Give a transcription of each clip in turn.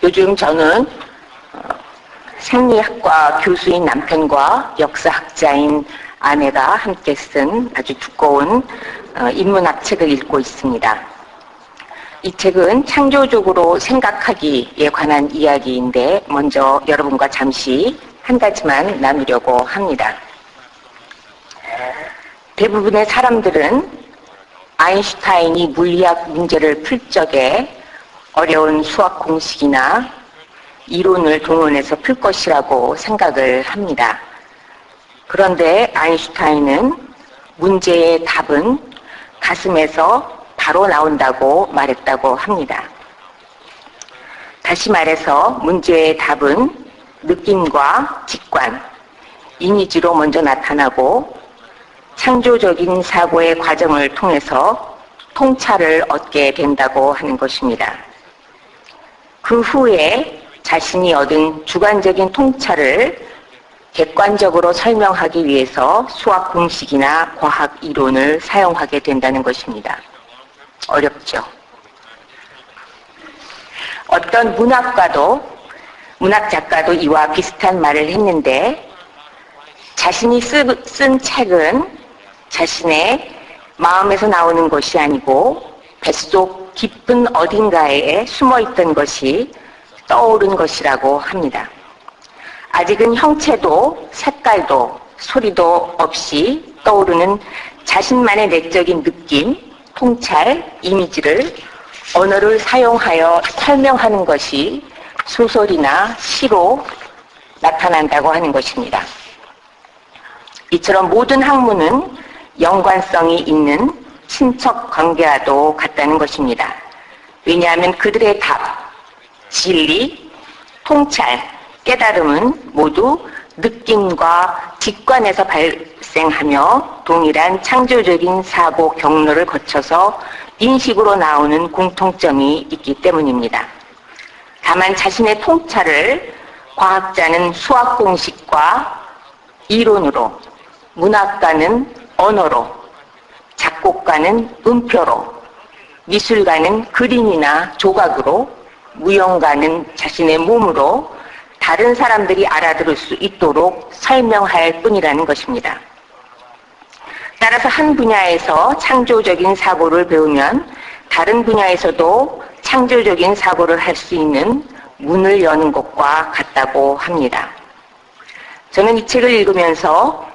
요즘 저는 생리학과 교수인 남편과 역사학자인 아내가 함께 쓴 아주 두꺼운 인문학 책을 읽고 있습니다. 이 책은 창조적으로 생각하기에 관한 이야기인데 먼저 여러분과 잠시 한 가지만 나누려고 합니다. 대부분의 사람들은 아인슈타인이 물리학 문제를 풀 적에 어려운 수학 공식이나 이론을 동원해서 풀 것이라고 생각을 합니다. 그런데 아인슈타인은 문제의 답은 가슴에서 바로 나온다고 말했다고 합니다. 다시 말해서 문제의 답은 느낌과 직관, 이미지로 먼저 나타나고 창조적인 사고의 과정을 통해서 통찰을 얻게 된다고 하는 것입니다. 그 후에 자신이 얻은 주관적인 통찰을 객관적으로 설명하기 위해서 수학 공식이나 과학 이론을 사용하게 된다는 것입니다. 어렵죠? 어떤 문학 작가도 이와 비슷한 말을 했는데 자신이 쓴 책은 자신의 마음에서 나오는 것이 아니고 뱃속 깊은 어딘가에 숨어있던 것이 떠오른 것이라고 합니다. 아직은 형체도 색깔도 소리도 없이 떠오르는 자신만의 내적인 느낌, 통찰, 이미지를 언어를 사용하여 설명하는 것이 소설이나 시로 나타난다고 하는 것입니다. 이처럼 모든 학문은 연관성이 있는 친척 관계와도 같다는 것입니다. 왜냐하면 그들의 답, 진리, 통찰, 깨달음은 모두 느낌과 직관에서 발생하며 동일한 창조적인 사고 경로를 거쳐서 인식으로 나오는 공통점이 있기 때문입니다. 다만 자신의 통찰을 과학자는 수학 공식과 이론으로, 문학가는 언어로, 작곡가는 음표로, 미술가는 그림이나 조각으로, 무용가는 자신의 몸으로 다른 사람들이 알아들을 수 있도록 설명할 뿐이라는 것입니다. 따라서 한 분야에서 창조적인 사고를 배우면 다른 분야에서도 창조적인 사고를 할 수 있는 문을 여는 것과 같다고 합니다. 저는 이 책을 읽으면서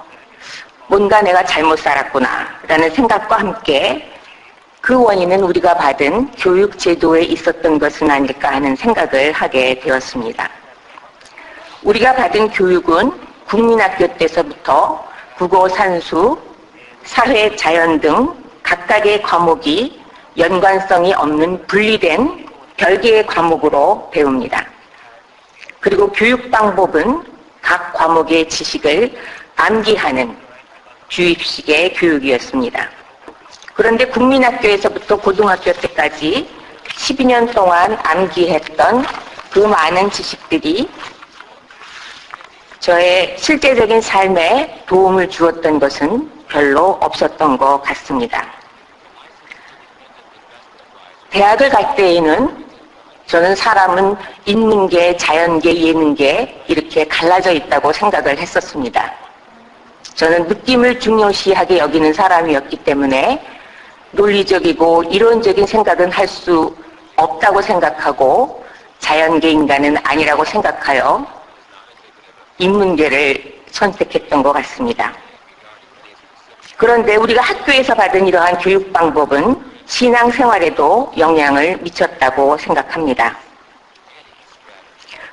뭔가 내가 잘못 살았구나 라는 생각과 함께 그 원인은 우리가 받은 교육 제도에 있었던 것은 아닐까 하는 생각을 하게 되었습니다. 우리가 받은 교육은 국민학교 때서부터 국어, 산수, 사회, 자연 등 각각의 과목이 연관성이 없는 분리된 별개의 과목으로 배웁니다. 그리고 교육 방법은 각 과목의 지식을 암기하는 주입식의 교육이었습니다. 그런데 국민학교에서부터 고등학교 때까지 12년 동안 암기했던 그 많은 지식들이 저의 실제적인 삶에 도움을 주었던 것은 별로 없었던 것 같습니다. 대학을 갈 때에는 저는 사람은 인문계, 자연계, 예능계 이렇게 갈라져 있다고 생각을 했었습니다. 저는 느낌을 중요시하게 여기는 사람이었기 때문에 논리적이고 이론적인 생각은 할 수 없다고 생각하고 자연계 인간은 아니라고 생각하여 인문계를 선택했던 것 같습니다. 그런데 우리가 학교에서 받은 이러한 교육 방법은 신앙생활에도 영향을 미쳤다고 생각합니다.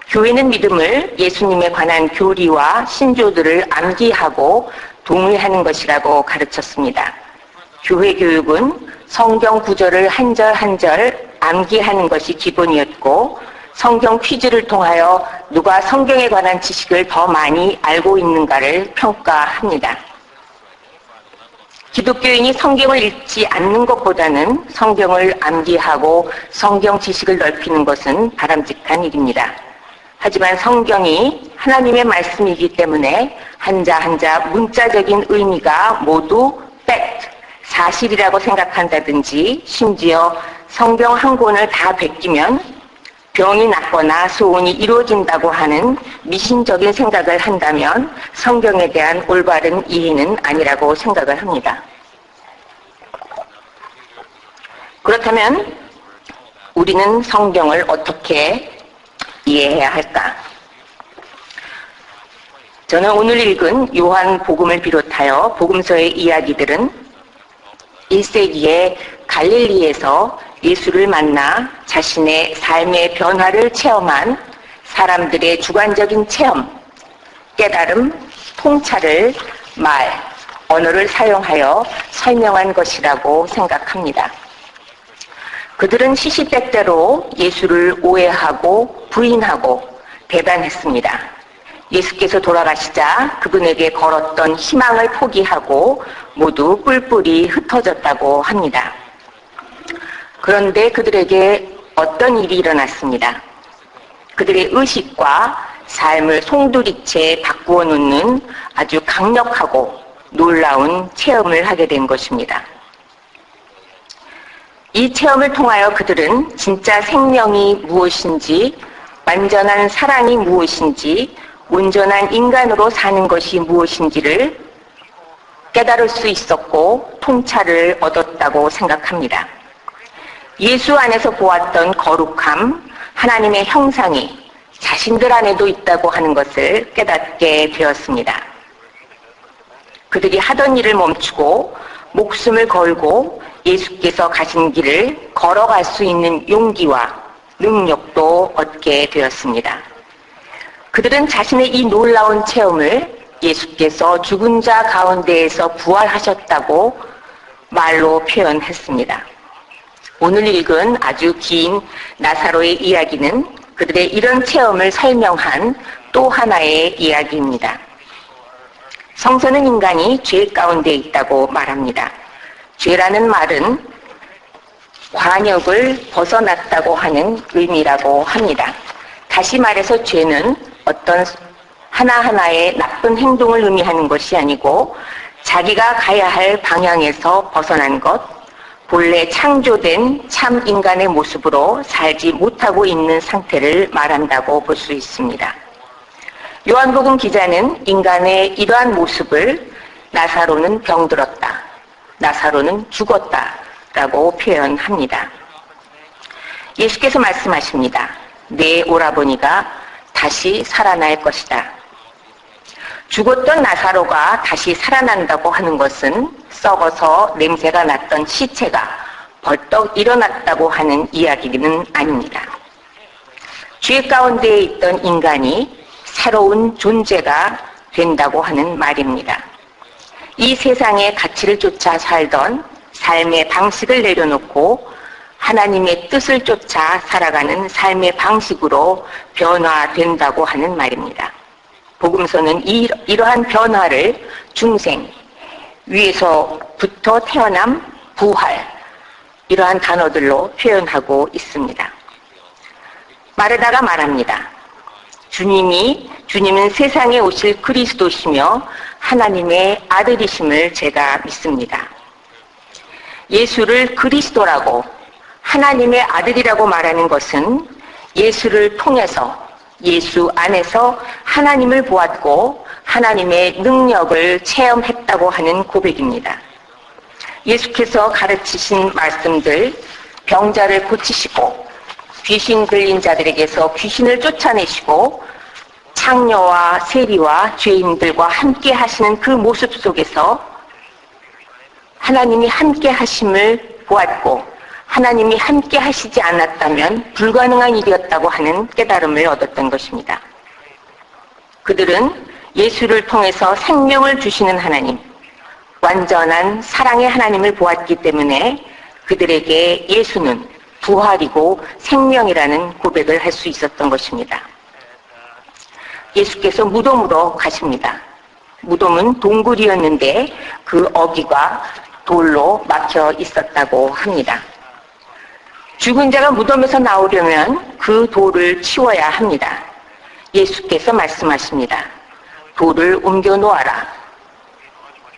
교회는 믿음을 예수님에 관한 교리와 신조들을 암기하고 동의하는 것이라고 가르쳤습니다. 교회 교육은 성경 구절을 한 절 한 절 암기하는 것이 기본이었고 성경 퀴즈를 통하여 누가 성경에 관한 지식을 더 많이 알고 있는가를 평가합니다. 기독교인이 성경을 읽지 않는 것보다는 성경을 암기하고 성경 지식을 넓히는 것은 바람직한 일입니다. 하지만 성경이 하나님의 말씀이기 때문에 한자 한자 문자적인 의미가 모두 fact, 사실이라고 생각한다든지 심지어 성경 한 권을 다 베끼면 병이 낫거나 소원이 이루어진다고 하는 미신적인 생각을 한다면 성경에 대한 올바른 이해는 아니라고 생각을 합니다. 그렇다면 우리는 성경을 어떻게 이해해야 할까? 저는 오늘 읽은 요한복음을 비롯하여 복음서의 이야기들은 1세기에 갈릴리에서 예수를 만나 자신의 삶의 변화를 체험한 사람들의 주관적인 체험, 깨달음, 통찰을 언어를 사용하여 설명한 것이라고 생각합니다. 그들은 시시때때로 예수를 오해하고 부인하고 배반했습니다. 예수께서 돌아가시자 그분에게 걸었던 희망을 포기하고 모두 뿔뿔이 흩어졌다고 합니다. 그런데 그들에게 어떤 일이 일어났습니다. 그들의 의식과 삶을 송두리째 바꾸어 놓는 아주 강력하고 놀라운 체험을 하게 된 것입니다. 이 체험을 통하여 그들은 진짜 생명이 무엇인지, 완전한 사랑이 무엇인지, 온전한 인간으로 사는 것이 무엇인지를 깨달을 수 있었고 통찰을 얻었다고 생각합니다. 예수 안에서 보았던 거룩함, 하나님의 형상이 자신들 안에도 있다고 하는 것을 깨닫게 되었습니다. 그들이 하던 일을 멈추고 목숨을 걸고 예수께서 가신 길을 걸어갈 수 있는 용기와 능력도 얻게 되었습니다. 그들은 자신의 이 놀라운 체험을 예수께서 죽은 자 가운데에서 부활하셨다고 말로 표현했습니다. 오늘 읽은 아주 긴 나사로의 이야기는 그들의 이런 체험을 설명한 또 하나의 이야기입니다. 성서는 인간이 죄 가운데 있다고 말합니다. 죄라는 말은 관역을 벗어났다고 하는 의미라고 합니다. 다시 말해서 죄는 어떤 하나하나의 나쁜 행동을 의미하는 것이 아니고 자기가 가야 할 방향에서 벗어난 것, 본래 창조된 참 인간의 모습으로 살지 못하고 있는 상태를 말한다고 볼 수 있습니다. 요한복음 기자는 인간의 이러한 모습을 나사로는 병들었다, 나사로는 죽었다 라고 표현합니다. 예수께서 말씀하십니다. 내 오라버니가 다시 살아날 것이다. 죽었던 나사로가 다시 살아난다고 하는 것은 썩어서 냄새가 났던 시체가 벌떡 일어났다고 하는 이야기는 아닙니다. 죄 가운데 있던 인간이 새로운 존재가 된다고 하는 말입니다. 이 세상의 가치를 쫓아 살던 삶의 방식을 내려놓고 하나님의 뜻을 쫓아 살아가는 삶의 방식으로 변화된다고 하는 말입니다. 복음서는 이러한 변화를 중생, 위에서부터 태어남, 부활, 이러한 단어들로 표현하고 있습니다. 마르다가 말합니다. 주님은 세상에 오실 그리스도시며 하나님의 아들이심을 제가 믿습니다. 예수를 그리스도라고 하나님의 아들이라고 말하는 것은 예수를 통해서 예수 안에서 하나님을 보았고 하나님의 능력을 체험했다고 하는 고백입니다. 예수께서 가르치신 말씀들, 병자를 고치시고 귀신 들린 자들에게서 귀신을 쫓아내시고 창녀와 세리와 죄인들과 함께 하시는 그 모습 속에서 하나님이 함께 하심을 보았고 하나님이 함께 하시지 않았다면 불가능한 일이었다고 하는 깨달음을 얻었던 것입니다. 그들은 예수를 통해서 생명을 주시는 하나님, 완전한 사랑의 하나님을 보았기 때문에 그들에게 예수는 부활이고 생명이라는 고백을 할 수 있었던 것입니다. 예수께서 무덤으로 가십니다. 무덤은 동굴이었는데 그 어귀가 돌로 막혀 있었다고 합니다. 죽은 자가 무덤에서 나오려면 그 돌을 치워야 합니다. 예수께서 말씀하십니다. 돌을 옮겨 놓아라.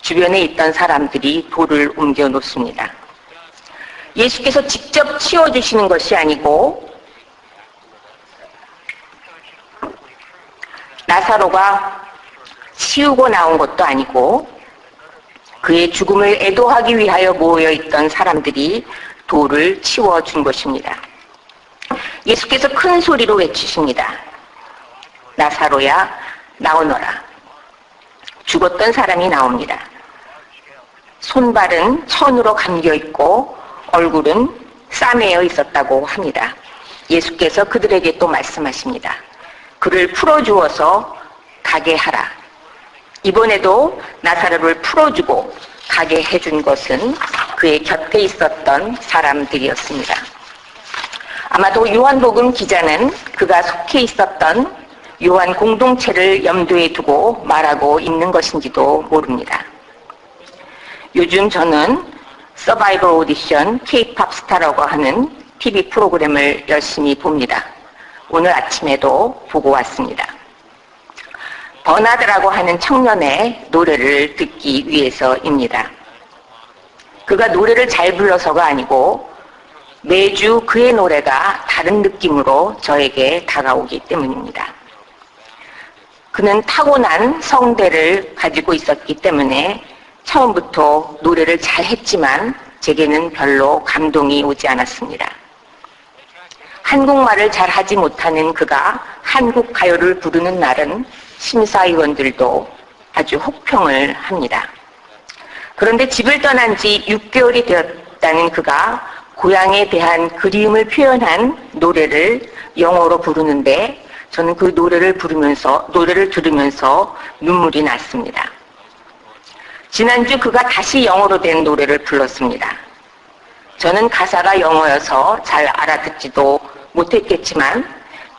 주변에 있던 사람들이 돌을 옮겨 놓습니다. 예수께서 직접 치워주시는 것이 아니고 나사로가 치우고 나온 것도 아니고 그의 죽음을 애도하기 위하여 모여있던 사람들이 돌을 치워준 것입니다. 예수께서 큰 소리로 외치십니다. 나사로야, 나오너라. 죽었던 사람이 나옵니다. 손발은 천으로 감겨있고 얼굴은 싸매어 있었다고 합니다. 예수께서 그들에게 또 말씀하십니다. 그를 풀어주어서 가게 하라. 이번에도 나사로를 풀어주고 가게 해준 것은 그의 곁에 있었던 사람들이었습니다. 아마도 요한복음 기자는 그가 속해 있었던 요한 공동체를 염두에 두고 말하고 있는 것인지도 모릅니다. 요즘 저는 서바이벌 오디션 K-팝 스타라고 하는 TV 프로그램을 열심히 봅니다. 오늘 아침에도 보고 왔습니다. 버나드라고 하는 청년의 노래를 듣기 위해서입니다. 그가 노래를 잘 불러서가 아니고 매주 그의 노래가 다른 느낌으로 저에게 다가오기 때문입니다. 그는 타고난 성대를 가지고 있었기 때문에 처음부터 노래를 잘 했지만 제게는 별로 감동이 오지 않았습니다. 한국말을 잘 하지 못하는 그가 한국 가요를 부르는 날은 심사위원들도 아주 혹평을 합니다. 그런데 집을 떠난 지 6개월이 되었다는 그가 고향에 대한 그리움을 표현한 노래를 영어로 부르는데 저는 그 노래를 들으면서 눈물이 났습니다. 지난주 그가 다시 영어로 된 노래를 불렀습니다. 저는 가사가 영어여서 잘 알아듣지도 못했겠지만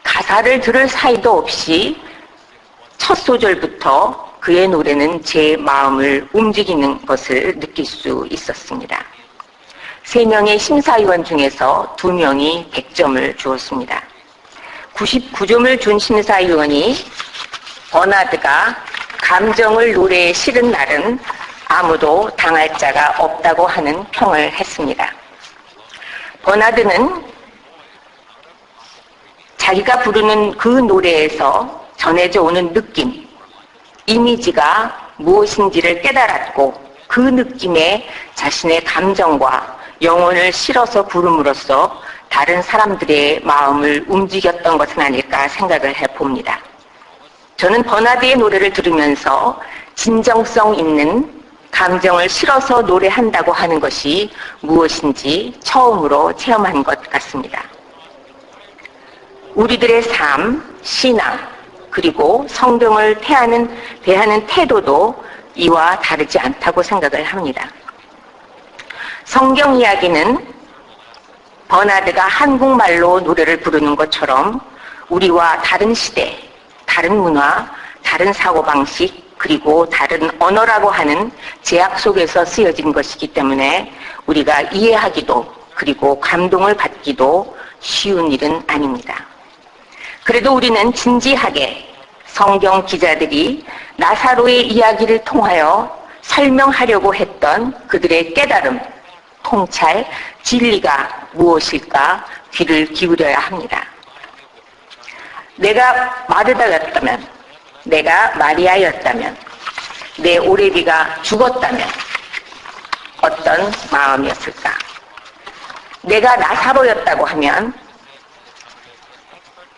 가사를 들을 사이도 없이 첫 소절부터 그의 노래는 제 마음을 움직이는 것을 느낄 수 있었습니다. 3명의 심사위원 중에서 2명이 100점을 주었습니다. 99점을 준 심사위원이 버나드가 감정을 노래에 실은 날은 아무도 당할 자가 없다고 하는 평을 했습니다. 버나드는 자기가 부르는 그 노래에서 전해져 오는 느낌, 이미지가 무엇인지를 깨달았고 그 느낌에 자신의 감정과 영혼을 실어서 부름으로써 다른 사람들의 마음을 움직였던 것은 아닐까 생각을 해봅니다. 저는 버나드의 노래를 들으면서 진정성 있는 감정을 실어서 노래한다고 하는 것이 무엇인지 처음으로 체험한 것 같습니다. 우리들의 삶, 신앙, 그리고 성경을 대하는 태도도 이와 다르지 않다고 생각을 합니다. 성경 이야기는 버나드가 한국말로 노래를 부르는 것처럼 우리와 다른 시대, 다른 문화, 다른 사고방식, 그리고 다른 언어라고 하는 제약 속에서 쓰여진 것이기 때문에 우리가 이해하기도 그리고 감동을 받기도 쉬운 일은 아닙니다. 그래도 우리는 진지하게 성경 기자들이 나사로의 이야기를 통하여 설명하려고 했던 그들의 깨달음, 통찰, 진리가 무엇일까 귀를 기울여야 합니다. 내가 마르다였다면, 내가 마리아였다면, 내 오레비가 죽었다면 어떤 마음이었을까? 내가 나사로였다고 하면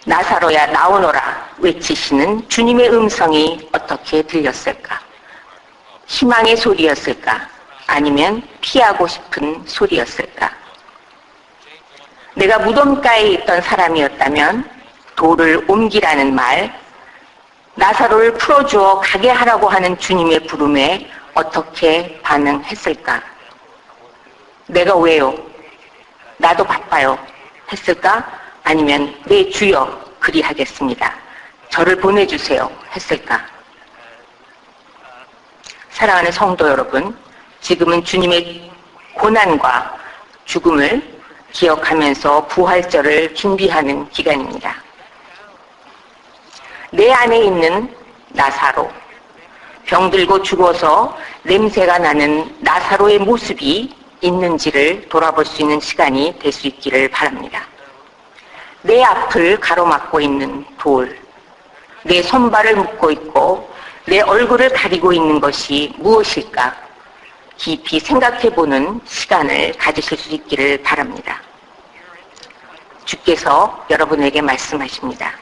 나사로야 나오너라 외치시는 주님의 음성이 어떻게 들렸을까? 희망의 소리였을까? 아니면 피하고 싶은 소리였을까? 내가 무덤가에 있던 사람이었다면 돌을 옮기라는 말, 나사로를 풀어주어 가게 하라고 하는 주님의 부름에 어떻게 반응했을까? 내가 왜요? 나도 바빠요. 했을까? 아니면 네 주여 그리하겠습니다. 저를 보내주세요. 했을까? 사랑하는 성도 여러분, 지금은 주님의 고난과 죽음을 기억하면서 부활절을 준비하는 기간입니다. 내 안에 있는 나사로, 병들고 죽어서 냄새가 나는 나사로의 모습이 있는지를 돌아볼 수 있는 시간이 될 수 있기를 바랍니다. 내 앞을 가로막고 있는 돌, 내 손발을 묶고 있고 내 얼굴을 가리고 있는 것이 무엇일까? 깊이 생각해보는 시간을 가지실 수 있기를 바랍니다. 주께서 여러분에게 말씀하십니다.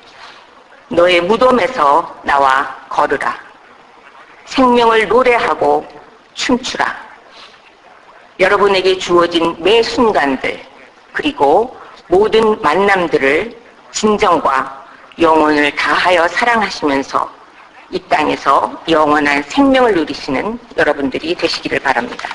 너의 무덤에서 나와 걸으라. 생명을 노래하고 춤추라. 여러분에게 주어진 매 순간들 그리고 모든 만남들을 진정과 영혼을 다하여 사랑하시면서 이 땅에서 영원한 생명을 누리시는 여러분들이 되시기를 바랍니다.